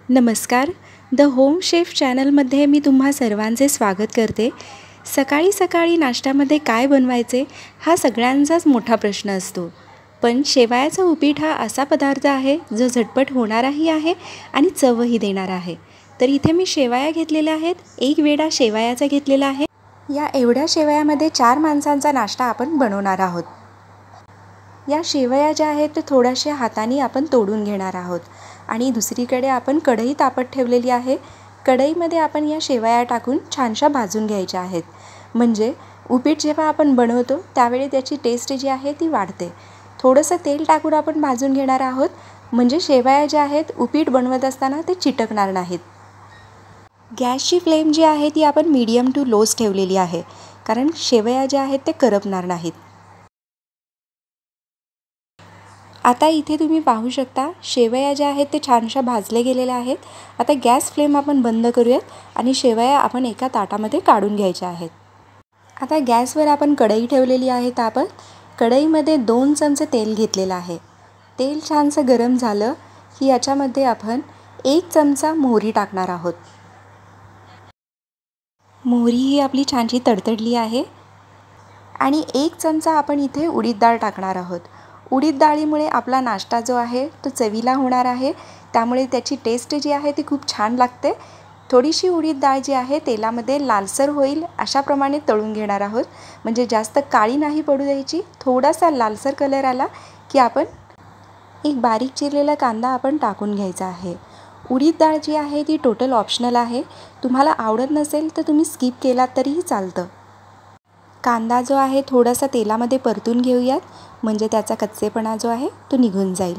नमस्कार. The home chef चॅनलमध्ये मी तुम्हा सर्वांचे स्वागत करते. सकाळी सकाळी नाश्त्यामध्ये काय बनवायचे हा सगळ्यांचाच मोठा प्रश्न असतो. पण शेवयाचं उपीट हा असा पदार्थ आहे जो झटपट होणाराही आहे आणि चवही देणारा आहे. तर इथे मी शेवया घेतलेल्या आहेत. एक वेळा शेवयाचा घेतलेला आहे. या एवढ्या शेवयामध्ये 4 माणसांचा नाश्ता आपण बनवणार आहोत. या शेवया ज्या आहेत ते थोड्याशा हाताने आपण तोडून घेणार आहोत आणि दुसरीकडे आपण कढई तापत ठेवलेली आहे. कढईमध्ये आपण या शेवया टाकून छानशा भाजून घ्यायच्या आहेत. म्हणजे उपीट जेव्हा आपण बनवतो त्यावेळी त्याची टेस्ट जी आहे ती वाढते. थोडंसं तेल टाकून आपण भाजून घेणार आहोत म्हणजे शेवया ज्या आहेत उपीट बनवत असताना ते चिटकणार नाहीत. गॅसची फ्लेम जी आहे ती आपण मीडियम टू लोच ठेवलेली आहे, कारण शेवया ज्या आहेत ते करपणार नाहीत. आता इथे तुम्ही पाहू शकता शेवया ज्या आहेत ते छानशा भाजले गेलेल्या आहेत. आता गॅस फ्लेम आपण बंद करूयात आणि शेवया आपण एका ताटामध्ये काढून घ्यायच्या आहेत. आता गॅसवर आपण कढई ठेवलेली आहे तापत. कढईमध्ये 2 चमचे तेल घेतलेलं आहे. तेल छानसं गरम झालं की याच्यामध्ये आपण 1 चमचा मोहरी टाकणार आहोत. मोहरी ही आपली छानशी तडतडली आहे आणि 1 चमचा आपण इथे उडीद डाळ टाकणार आहोत. उडीद डाळीमुळे आपला नाश्ता जो आहे तो चवीला होणार आहे, त्यामुळे त्याची टेस्ट जी आहे ती खूप छान लागते. थोडीशी उडीद डाळ जी आहे तेलामध्ये लालसर होईल अशाप्रमाणे तळून घेणार आहोत. म्हणजे जास्त काळी नाही पडू द्यायची. थोडासा लालसर कलर आला की आपण एक बारीक चिरलेला कांदा आपण टाकून घ्यायचा आहे. उडीद डाळ जी आहे ती टोटल ऑप्शनल आहे. तुम्हाला आवडत नसेल तर तुम्ही स्किप केलात तरीही चालतं. कांदा जो आहे थोडासा तेलामध्ये परतून घेऊयात, म्हणजे त्याचा कच्चेपणा जो आहे तो निघून जाईल.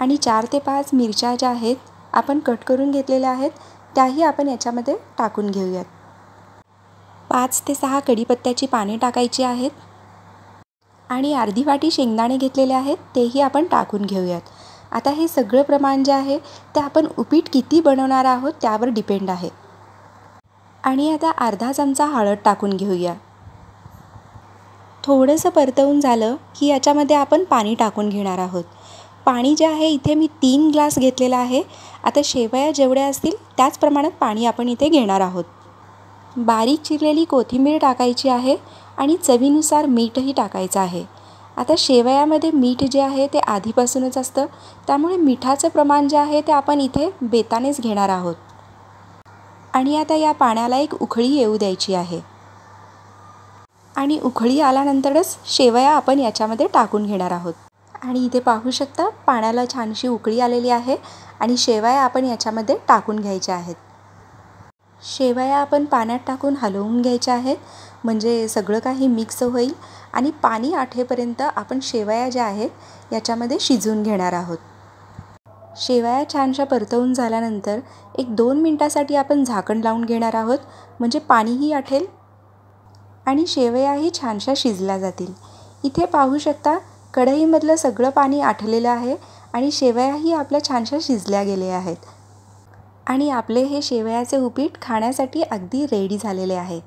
आणि 4 ते 5 मिरच्या ज्या आहेत आपण कट करून घेतलेल्या आहेत त्याही आपण याच्यामध्ये टाकून घेऊयात. 5 ते 6 कढीपत्त्याची पाने टाकायची आहेत आणि अर्धी वाटी शेंगदाणे घेतलेले आहेत तेही आपण टाकून घेऊयात. आता हे सगळं प्रमाण जे आहे ते आपण उपीट किती बनवणार आहोत त्यावर डिपेंड आहे. आणि आता अर्धा चमचा हळद टाकून घेऊया. थोडंसं परतवून झालं की याच्यामध्ये आपण पाणी टाकून घेणार आहोत. पाणी जे आहे इथे मी 3 ग्लास घेतलेला आहे. आता शेवया जेवढ्या असतील त्याच प्रमाणात पाणी आपण इथे घेणार आहोत. बारीक चिरलेली कोथिंबीर टाकायची आहे आणि चवीनुसार मीठही टाकायचं आहे. आता शेवयामध्ये मीठ जे आहे ते आधीपासूनच असतं, त्यामुळे मिठाचं प्रमाण जे आहे ते आपण इथे बेतानेच घेणार आहोत. आणि आता या पाण्याला एक उकळी येऊ द्यायची आहे. आणि उकळी आल्यानंतरच शेवया आपण याच्यामध्ये टाकून घेणार आहोत. आणि इथे पाहू शकता पाण्याला छानशी उकळी आलेली आहे आणि शेवया आपण याच्यामध्ये टाकून घ्यायच्या आहेत. शेवया आपण पाण्यात टाकून हलवून घ्यायच्या आहेत, म्हणजे सगळं काही मिक्स होईल आणि पाणी आठेपर्यंत आपण शेवया ज्या आहेत याच्यामध्ये शिजवून घेणार आहोत. शेवया छानशा परतवून झाल्यानंतर एक 2 मिनटासाठी आपण झाकण लावून घेणार आहोत, म्हणजे पाणीही आटेल आणि शेवयाही छानशा शिजल्या जातील. इथे पाहू शकता कढईमधलं सगळं पाणी आटलेलं आहे आणि शेवयाही आपल्या छानशा शिजल्या गेल्या आहेत. आणि आपले हे शेवयाचे उपीट खाण्यासाठी अगदी रेडी झालेले आहे.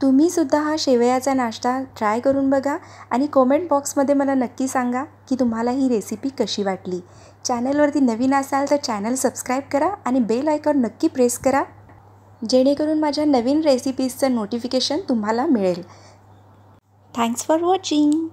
तुम्हीसुद्धा हा शेवयाचा नाश्ता ट्राय करून बघा आणि कॉमेंट बॉक्समध्ये मला नक्की सांगा की तुम्हाला ही रेसिपी कशी वाटली. चॅनलवरती नवीन असाल तर चॅनल सबस्क्राईब करा आणि बेल आयकॉन नक्की प्रेस करा, जेणेकरून माझ्या नवीन रेसिपीजचं नोटिफिकेशन तुम्हाला मिळेल. Thanks for watching.